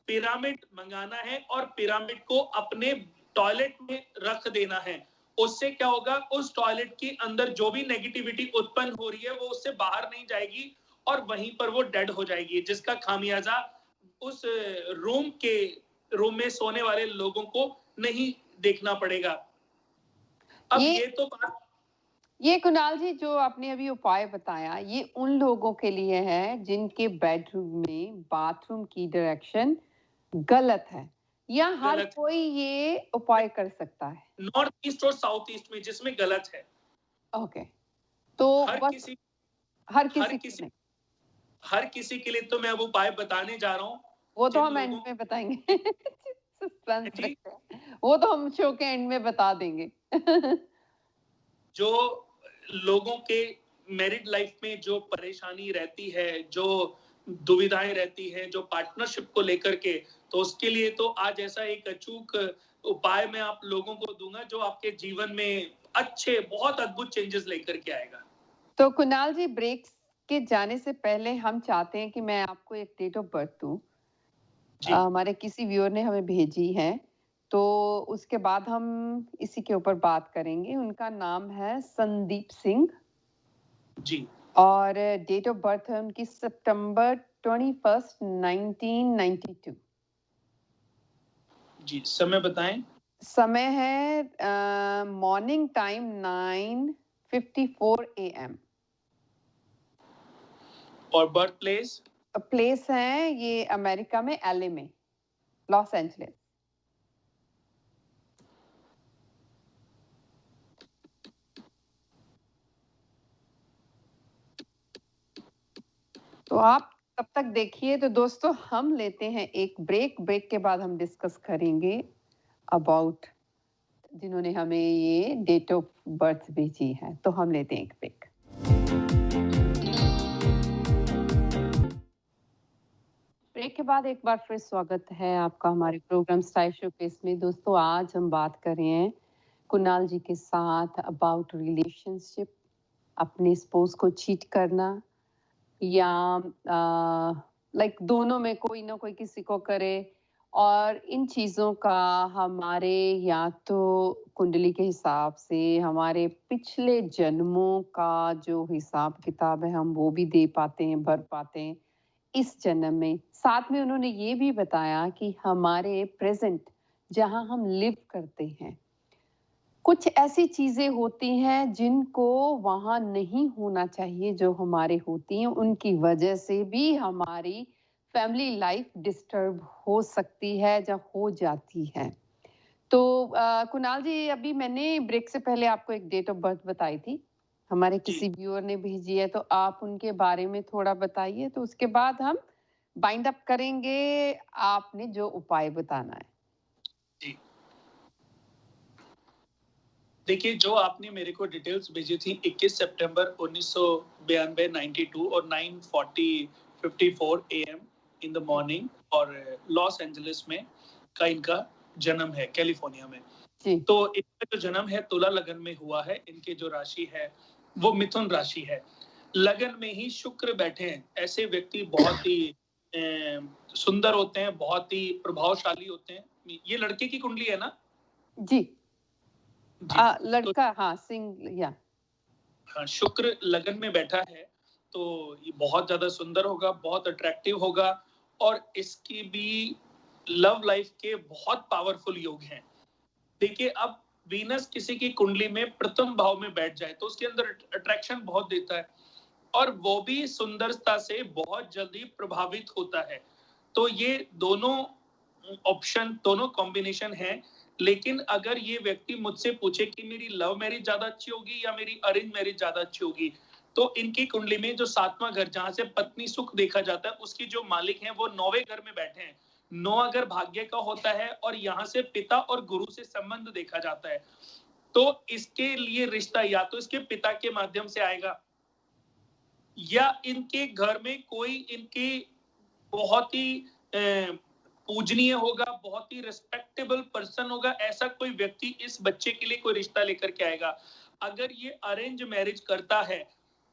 पिरामिड मंगाना है और पिरामिड को अपने टॉयलेट में रख देना है। उससे क्या होगा, उस टॉयलेट के अंदर जो भी नेगेटिविटी उत्पन्न हो रही है वो उससे बाहर नहीं जाएगी और वहीं पर वो डेड हो जाएगी, जिसका खामियाजा उस रूम में सोने वाले लोगों को नहीं देखना पड़ेगा। अब ये कुणाल जी जो आपने अभी उपाय बताया, ये उन लोगों के लिए है जिनके बेडरूम में बाथरूम की डायरेक्शन गलत है, या हर कोई ये उपाय कर सकता है? नॉर्थ ईस्ट और साउथ ईस्ट में जिसमें गलत है। ओके, तो हर किसी के लिए तो मैं अब उपाय बताने जा रहा हूँ। वो तो हम एंड में बताएंगे। सस्पेंस रखते हैं, वो तो हम शो के एंड में बता देंगे। जो लोगों के मैरिड लाइफ में जो परेशानी रहती है, जो दुविधाएं रहती हैं, जो पार्टनरशिप को लेकर के, तो उसके लिए तो आज ऐसा एक अचूक उपाय मैं आप लोगों को दूंगा जो आपके जीवन में अच्छे बहुत अद्भुत चेंजेस लेकर के आएगा। तो कुणाल जी, ब्रेक के जाने से पहले हम चाहते हैं कि मैं आपको एक डेट ऑफ बर्थ दूं। हमारे किसी व्यूअर ने हमें भेजी है, तो उसके बाद हम इसी के ऊपर बात करेंगे। उनका नाम है संदीप सिंह जी, और डेट ऑफ बर्थ है उनकी सितंबर 21, 1992। जी, समय बताएं। समय है मॉर्निंग टाइम 9:54 AM। और बर्थ प्लेस? प्लेस है ये अमेरिका में, LA में, लॉस एंजलिस। तो आप तब तक देखिए। तो दोस्तों हम लेते हैं एक ब्रेक के बाद हम डिस्कस करेंगे अबाउट जिन्होंने हमें ये डेट ऑफ बर्थ भेजी है। तो हम लेते हैं एक ब्रेक। ब्रेक के बाद एक बार फिर स्वागत है आपका हमारे प्रोग्राम स्टाइल शोकेस में। दोस्तों आज हम बात कर रहे हैं कुणाल जी के साथ अबाउट रिलेशनशिप, अपने स्पोज को चीट करना या लाइक दोनों में कोई ना कोई किसी को करे, और इन चीज़ों का हमारे या तो कुंडली के हिसाब से हमारे पिछले जन्मों का जो हिसाब किताब है हम वो भी दे पाते हैं, भर पाते हैं इस जन्म में। साथ में उन्होंने ये भी बताया कि हमारे प्रेजेंट जहाँ हम लिव करते हैं कुछ ऐसी चीजें होती हैं जिनको वहां नहीं होना चाहिए जो हमारे होती हैं, उनकी वजह से भी हमारी फैमिली लाइफ डिस्टर्ब हो सकती है या हो जाती है। तो कुणाल जी, अभी मैंने ब्रेक से पहले आपको एक डेट ऑफ बर्थ बताई थी, हमारे किसी व्यूअर ने भेजी है, तो आप उनके बारे में थोड़ा बताइए, तो उसके बाद हम बाइंड अप करेंगे आपने जो उपाय बताना है। जी, देखिए जो आपने मेरे को डिटेल्स भेजी थी 21 सितंबर 1992 92 और 9:54 AM इन द मॉर्निंग, और लॉस एंजलिस में का इनका जन्म है, कैलिफोर्निया में। तो इनका जो जन्म है तुला लगन में हुआ है। इनकी जो राशि है वो मिथुन राशि है। लगन में ही शुक्र बैठे हैं। ऐसे व्यक्ति बहुत ही सुंदर होते हैं, बहुत ही प्रभावशाली होते हैं। ये लड़के की कुंडली है ना? जी, लड़का, हाँ, सिंह, या हाँ, शुक्र लगन में बैठा है तो ये बहुत ज्यादा सुंदर होगा, बहुत अट्रैक्टिव होगा, और इसकी भी लव लाइफ के बहुत पावरफुल योग हैं। देखिए अब वीनस किसी की कुंडली में प्रथम भाव में बैठ जाए तो उसके अंदर अट्रैक्शन बहुत देता है, और वो भी सुंदरता से बहुत जल्दी प्रभावित होता है। तो ये दोनों ऑप्शन, दोनों कॉम्बिनेशन है। लेकिन अगर ये व्यक्ति मुझसे पूछे कि मेरी लव मैरिज ज्यादा अच्छी होगी या मेरी अरेंज मैरिज ज्यादा अच्छी होगी, तो इनकी कुंडली में जो 7वां घर जहां से पत्नी सुख देखा जाता है उसकी जो मालिक हैं वो 9वें घर में बैठे हैं। 9 अगर भाग्य का होता है और यहाँ से पिता और गुरु से संबंध देखा जाता है, तो इसके लिए रिश्ता या तो इसके पिता के माध्यम से आएगा या इनके घर में कोई इनके बहुत ही पूजनीय होगा, बहुत ही रिस्पेक्टेबल पर्सन होगा। ऐसा कोई व्यक्ति इस बच्चे के लिए कोई रिश्ता लेकर के आएगा। अगर ये अरेंज मैरिज करता है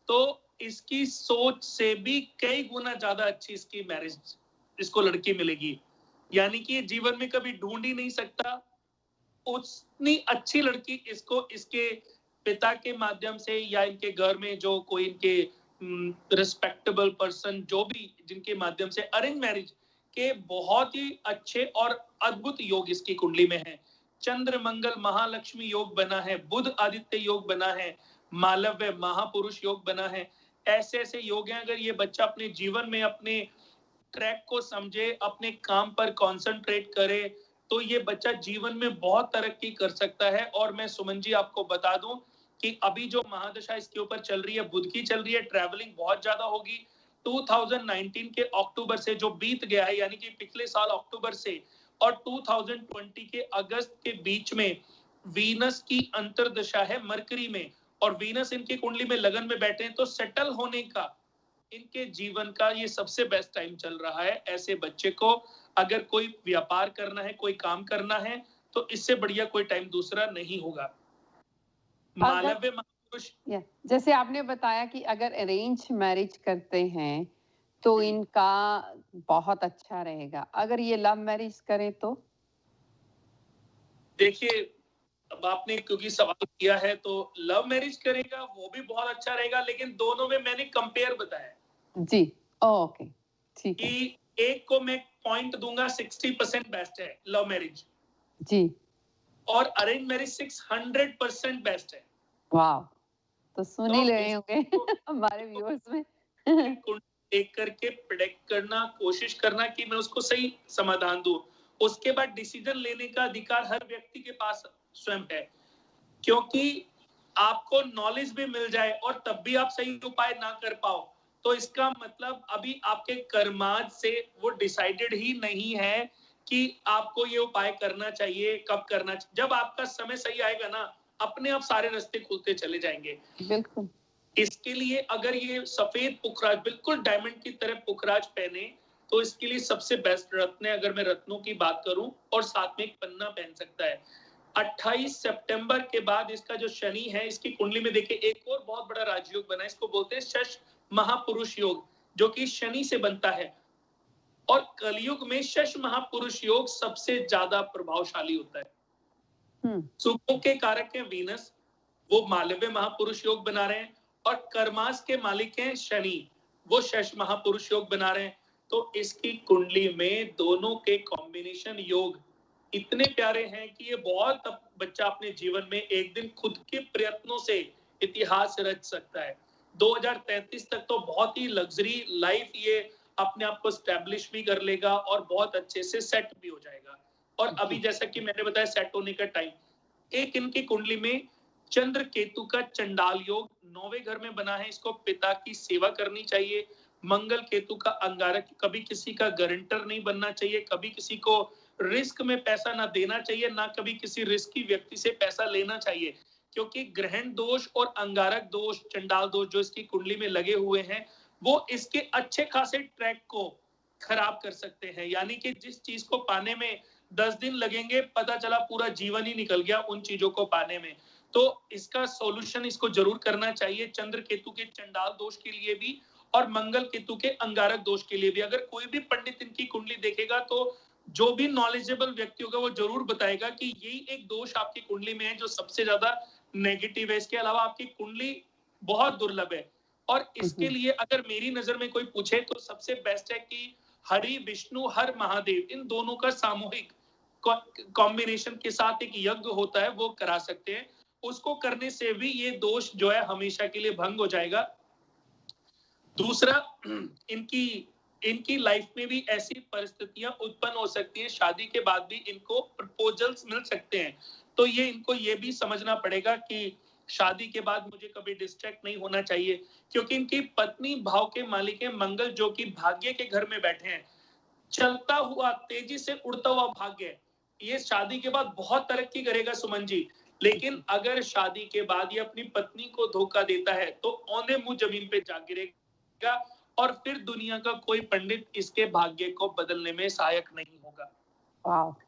तो इसकी सोच से भी कई गुना ज्यादा अच्छी इसकी मैरिज इसको लड़की मिलेगी। यानी कि जीवन में कभी ढूंढ ही नहीं सकता उतनी अच्छी लड़की इसको इसके पिता के माध्यम से या इनके घर में जो कोई इनके रिस्पेक्टेबल पर्सन जो भी जिनके माध्यम से अरेंज मैरिज के बहुत ही अच्छे और अद्भुत योग इसकी कुंडली में है। चंद्र मंगल महालक्ष्मी योग बना है, बुध आदित्य योग बना है, मालव्य महापुरुष योग बना है। ऐसे ऐसे योग हैं, अगर ये बच्चा अपने जीवन में अपने ट्रैक को समझे, अपने काम पर कंसंट्रेट करे, तो ये बच्चा जीवन में बहुत तरक्की कर सकता है। और मैं सुमन जी आपको बता दूं कि अभी जो महादशा इसके ऊपर चल रही है, बुध की चल रही है, ट्रैवलिंग बहुत ज्यादा होगी। 2019 के अक्टूबर से जो बीत गया है, यानी कि पिछले साल अक्टूबर से और 2020 के अगस्त के बीच में वीनस की अंतर्दशा है मरकरी में, और वीनस इनकी कुंडली में लगन में बैठे हैं, तो सेटल होने का इनके जीवन का ये सबसे बेस्ट टाइम चल रहा है। ऐसे बच्चे को अगर कोई व्यापार करना है, कोई काम करना है, तो इससे बढ़िया कोई टाइम दूसरा नहीं होगा। मालव्य महापुरुष, जैसे आपने बताया कि अगर अरेंज मैरिज करते हैं तो इनका बहुत अच्छा रहेगा, अगर ये लव मैरिज करें तो? देखिए, अब आपने क्योंकि सवाल किया है, तो लव मैरिज करेगा वो भी बहुत अच्छा रहेगा, लेकिन दोनों में मैंने कंपेयर बताया जी। ओके, ठीक है। कि एक को मैं पॉइंट दूंगा 60% बेस्ट है लव मैरिज जी, और अरेंज मैरिज 600% बेस्ट है। वाह, तो सुन ही तो रहे होंगे हमारे व्यूअर्स में देख करके प्रेडिक्ट करना, कोशिश करना कि मैं उसको सही समाधान दूं। उसके बाद डिसीजन लेने का अधिकार हर व्यक्ति के पास स्वयं है, क्योंकि आपको नॉलेज भी मिल जाए और तब भी आप सही उपाय ना कर पाओ, तो इसका मतलब अभी आपके कर्माज से वो डिसाइडेड ही नहीं है कि आपको ये उपाय करना चाहिए, कब करना चाहिए। जब आपका समय सही आएगा ना, अपने आप सारे रास्ते खुलते चले जाएंगे। बिल्कुल। इसके लिए अगर ये सफेद पुखराज, बिल्कुल डायमंड की तरह पुखराज पहने, तो इसके लिए सबसे बेस्ट रत्न है, अगर मैं रत्नों की बात करूं, और साथ में एक पन्ना पहन सकता है। 28 सितंबर के बाद इसका जो शनि है, इसकी कुंडली में देखिए एक और बहुत बड़ा राजयोग बना है, इसको बोलते हैं शश महापुरुष योग, जो कि शनि से बनता है। और कलयुग में शश महापुरुष योग सबसे ज्यादा प्रभावशाली होता है। सुखों के कारक है वीनस, वो मालव्य महापुरुष योग बना रहे हैं, और कर्मास के मालिक हैं शनि, वो शश महापुरुष योग बना रहे हैं। तो इसकी कुंडली में दोनों के कॉम्बिनेशन योग इतने प्यारे हैं कि ये बहुत बच्चा अपने जीवन में एक दिन खुद के प्रयत्नों से इतिहास रच सकता है। 2033 तक तो बहुत ही लग्जरी लाइफ ये अपने आप को स्टैब्लिश भी कर लेगा और बहुत अच्छे से सेट भी हो जाएगा। और अभी जैसा कि मैंने बताया सेट होने का टाइम, एक इनकी कुंडली में चंद्र केतु का चंडाल योग 9वें घर में बना है, इसको पिता की सेवा करनी चाहिए। मंगल केतु का अंगारक, कभी किसी का गारंटर नहीं बनना चाहिए, कभी किसी को रिस्क में पैसा ना देना चाहिए, ना कभी किसी रिस्की व्यक्ति से पैसा लेना चाहिए, क्योंकि ग्रहण दोष और अंगारक दोष, चंडाल दोष जो इसकी कुंडली में लगे हुए हैं, वो इसके अच्छे खासे ट्रैक को खराब कर सकते हैं। यानी कि जिस चीज को पाने में 10 दिन लगेंगे, पता चला पूरा जीवन ही निकल गया उन चीजों को पाने में। तो इसका सॉल्यूशन इसको जरूर करना चाहिए, चंद्र केतु के चंडाल दोष के लिए भी और मंगल केतु के अंगारक दोष के लिए भी। अगर कोई भी पंडित इनकी कुंडली देखेगा, तो जो भी नॉलेजेबल व्यक्ति होगा वो जरूर बताएगा कि यही एक दोष आपकी कुंडली में है जो सबसे ज्यादा नेगेटिव है। इसके अलावा आपकी कुंडली बहुत दुर्लभ है, और इसके लिए अगर मेरी नजर में कोई पूछे तो सबसे बेस्ट है कि हरि विष्णु हर महादेव, इन दोनों का सामूहिक कॉम्बिनेशन के साथ एक यज्ञ होता है, वो करा सकते हैं। उसको करने से भी ये दोष जो है हमेशा के लिए भंग हो जाएगा। दूसरा, इनकी लाइफ में भी ऐसी परिस्थितियां उत्पन्न हो सकती हैं, शादी के बाद भी इनको प्रपोजल्स मिल सकते हैं। तो ये इनको ये भी समझना पड़ेगा कि शादी के बाद मुझे कभी डिस्ट्रैक्ट नहीं होना चाहिए, क्योंकि इनकी पत्नी भाव के मालिक है मंगल, जो कि भाग्य के घर में बैठे हैं। चलता हुआ, तेजी से उड़ता हुआ भाग्य, ये शादी के बाद बहुत तरक्की करेगा सुमन जी। लेकिन अगर शादी के बाद ये अपनी पत्नी को धोखा देता है, तो औने मुंह जमीन पे जा गिरेगा, और फिर दुनिया का कोई पंडित इसके भाग्य को बदलने में सहायक नहीं होगा। वाह।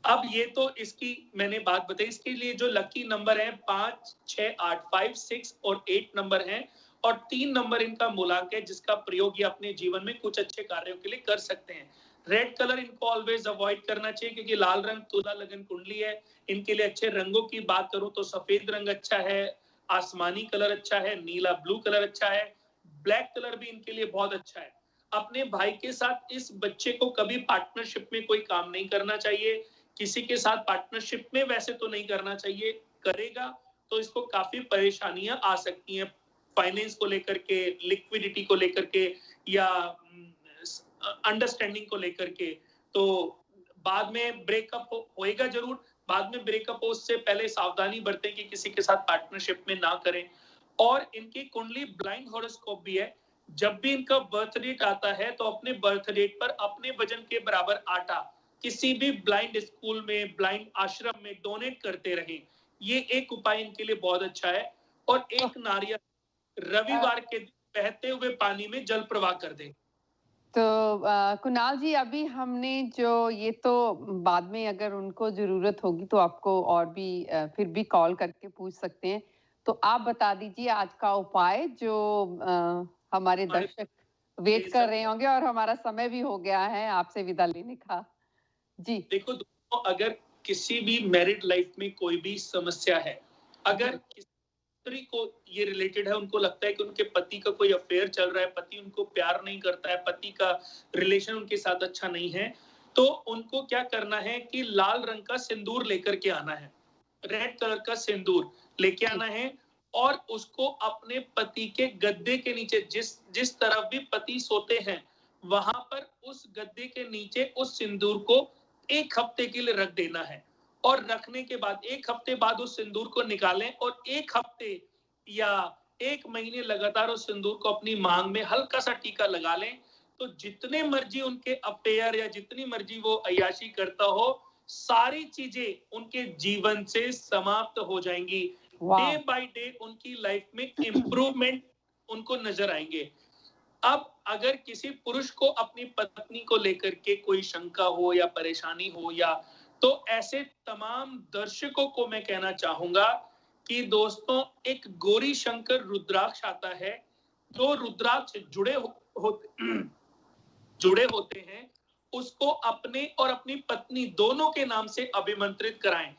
अब ये तो इसकी मैंने बात बताई। इसके लिए जो लकी नंबर है 5, 6, 8, 5, 6 और 8 नंबर हैं, और 3 नंबर इनका मूलांक है, जिसका प्रयोग ये अपने जीवन में कुछ अच्छे कार्यों के लिए कर सकते हैं। रेड कलर इनको ऑलवेज अवॉइड करना चाहिए, क्योंकि लाल रंग तुला लगन कुंडली है। इनके लिए अच्छे रंगों की बात करूं तो सफेद रंग अच्छा है, आसमानी कलर अच्छा है, नीला ब्लू कलर अच्छा है, ब्लैक कलर भी इनके लिए बहुत अच्छा है। अपने भाई के साथ इस बच्चे को कभी पार्टनरशिप में कोई काम नहीं करना चाहिए, किसी के साथ पार्टनरशिप में वैसे तो नहीं करना चाहिए, करेगा तो इसको काफी परेशानियां आ सकती हैं, फाइनेंस को लेकर के, लिक्विडिटी को लेकर के, या अंडरस्टैंडिंग को लेकर के। तो बाद में ब्रेकअप होएगा जरूर, बाद में ब्रेकअप हो उससे पहले सावधानी बरतें कि किसी के साथ पार्टनरशिप में ना करें। और इनकी कुंडली ब्लाइंड हॉरोस्कोप भी है, जब भी इनका बर्थ डेट आता है तो अपने बर्थ डेट पर अपने वजन के बराबर आटा किसी भी ब्लाइंड स्कूल में, ब्लाइंड आश्रम में डोनेट करते रहें। ये एक उपाय इनके लिए बहुत अच्छा है। और एक नारियल रविवार के दिन बहते हुए पानी में जल प्रवाह कर दें। तो कुणाल जी, अभी हमने जो ये तो बाद में अगर उनको ज़रूरत होगी तो आपको और भी फिर भी कॉल करके पूछ सकते हैं। तो आप बता दीजिए आज का उपाय जो हमारे दर्शक वेट कर रहे होंगे, और हमारा समय भी हो गया है आपसे विदा लेने का। जी। देखो दोस्तों, अगर किसी भी मैरिड लाइफ में कोई भी समस्या है, अगर स्त्री को ये रिलेटेड है, उनको लगता है कि उनके पति का कोई अफेयर चल रहा है, पति उनको प्यार नहीं करता है, पति का रिलेशन उनके साथ अच्छा नहीं है, तो उनको क्या करना है कि लाल रंग का सिंदूर लेकर के आना है, रेड कलर का सिंदूर लेके आना है, और उसको अपने पति के गद्दे के नीचे, जिस तरफ भी पति सोते हैं वहां पर उस गद्दे के नीचे उस सिंदूर को 1 हफ्ते के लिए रख देना है। और रखने के बाद 1 हफ्ते बाद उस सिंदूर को निकालें और 1 हफ्ते या 1 महीने लगातार उस सिंदूर को अपनी मांग में हल्का सा टीका लगा लें। तो जितने मर्जी उनके अफेयर या जितनी मर्जी वो अय्याशी करता हो, सारी चीजें उनके जीवन से समाप्त हो जाएंगी। डे बाय डे उनकी लाइफ में इंप्रूवमेंट उनको नजर आएंगे। अब अगर किसी पुरुष को अपनी पत्नी को लेकर के कोई शंका हो या परेशानी हो, या तो ऐसे तमाम दर्शकों को मैं कहना चाहूंगा कि दोस्तों, एक गौरी शंकर रुद्राक्ष आता है, जो रुद्राक्ष जुड़े होते हैं, उसको अपने और अपनी पत्नी दोनों के नाम से अभिमंत्रित कराएं,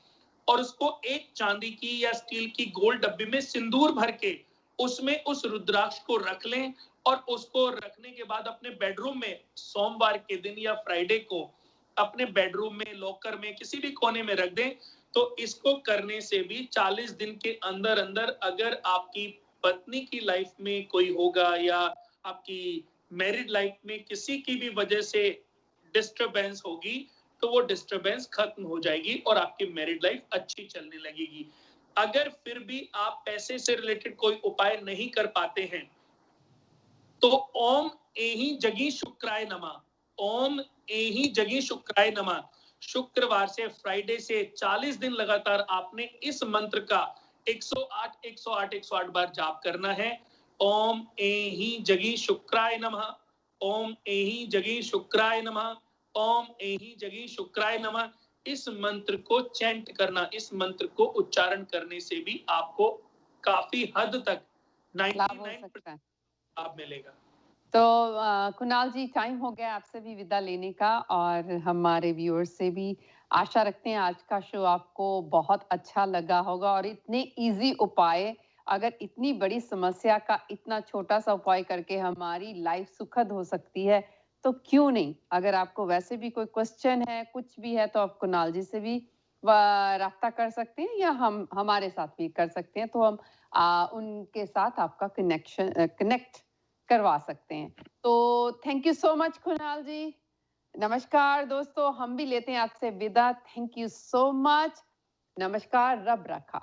और उसको एक चांदी की या स्टील की गोल डब्बी में सिंदूर भर के उसमें उस रुद्राक्ष को रख लें, और उसको रखने के बाद अपने बेडरूम में सोमवार के दिन या फ्राइडे को अपने बेडरूम में, लॉकर में, किसी भी कोने में रख दें। तो इसको करने से भी 40 दिन के अंदर अंदर अगर आपकी पत्नी की लाइफ में कोई होगा, या आपकी मैरिड लाइफ में किसी की भी वजह से डिस्टरबेंस होगी, तो वो डिस्टरबेंस खत्म हो जाएगी और आपकी मैरिड लाइफ अच्छी चलने लगेगी। अगर फिर भी आप पैसे से रिलेटेड कोई उपाय नहीं कर पाते हैं, तो ओम एहि जगी शुक्राय नमः, ओम एहि जगी शुक्राय नमः, शुक्रवार से फ्राइडे से 40 दिन लगातार आपने इस मंत्र का 108 108 108 बार जाप करना है। ओम एहि जगी शुक्राय नमः, ओम एहि जगी शुक्राय नमः, ओम एहि जगी शुक्राय नमः। इस मंत्र को चैंट करना, इस मंत्र को उच्चारण करने से भी आपको काफी हद तक 99% लाभ मिलेगा। तो कुणाल जी, टाइम हो गया आपसे भी विदा लेने का, और हमारे व्यूअर्स से भी आशा रखते हैं आज का शो आपको बहुत अच्छा लगा होगा, और इतने इजी उपाय, अगर इतनी बड़ी समस्या का इतना छोटा सा उपाय करके हमारी लाइफ सुखद हो सकती है, तो क्यों नहीं। अगर आपको वैसे भी कोई क्वेश्चन है, कुछ भी है, तो आप कुणाल जी से भी राब्ता कर सकते हैं, या हमारे साथ भी कर सकते हैं, तो हम उनके साथ आपका कनेक्ट करवा सकते हैं। तो thank you so much Kunal ji. नमस्कार दोस्तों, हम भी लेते हैं आपसे विदा। Thank you so much. नमस्कार, रब रखा।